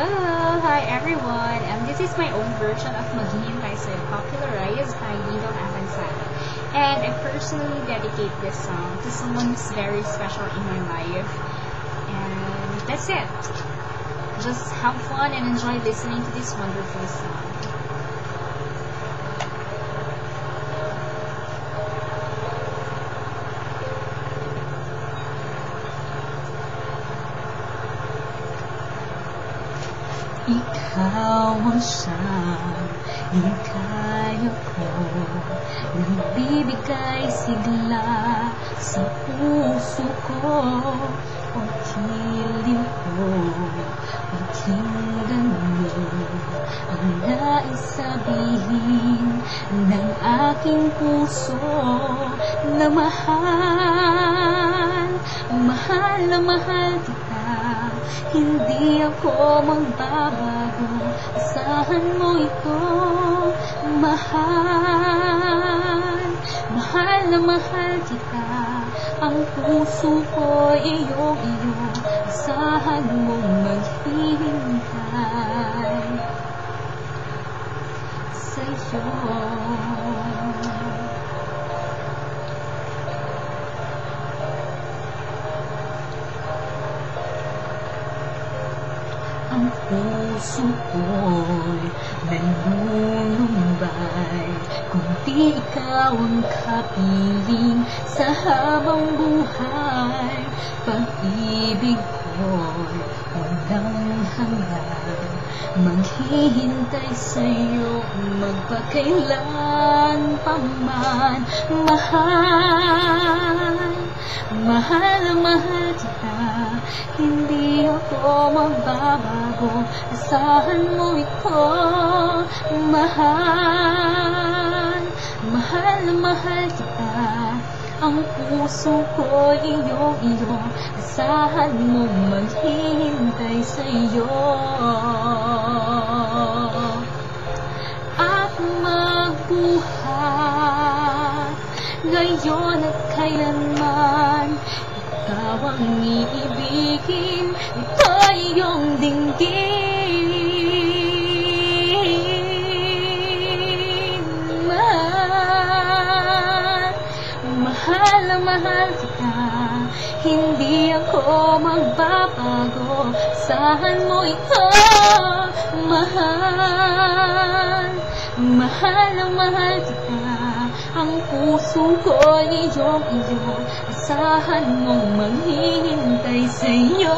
Hi everyone, this is my own version of Maghihintay Sa'yo, popularized by Didong Avansara. And I personally dedicate this song to someone who's very special in my life. And that's it. Just have fun and enjoy listening to this wonderful song. Ikaw ang siyang hikayat ko, nagbibigay sigla sa puso ko. Pagkiliw ko, pakinggan mo ang nais sabihin ng aking puso na mahal, mahal na mahal kita. Hindi ako magbabago, asahan mo ito. Mahal, mahal na mahal kita. Ang puso ko iyo, asahan mong maghihintay sa'yo. Ang puso ko'y nanulumbay kung di ikaw ang kapiling sa habang buhay. Pag-ibig ko'y walang hanggan, maghihintay sa'yo magpakailan pa man. Mahal, mahal na mahal kita. Hindi ako magbabago, asahan mo ito. Mahal, mahal na mahal kita. Ang puso ko iyo, asahan mo maghihintay sa'yo. At magbuhat ngayon at kailanman. Ikaw ang iibigin, ito iyong dinggin. Mahal, mahal na mahal kita. Hindi ako magbabago, asahan mo ito. Mahal, mahal na mahal kita. Ang puso ko iyo, asahan mong maghihintay sa'yo.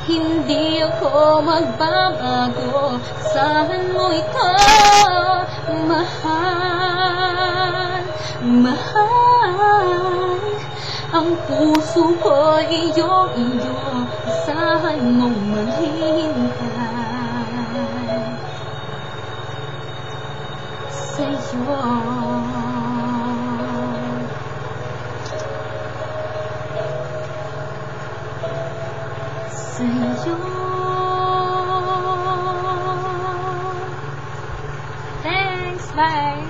Hindi ako magbabago, asahan mo ito. Mahal, mahal. Ang puso ko iyo, asahan mong maghihintay sa'yo. Sa'yo. Thanks, bye!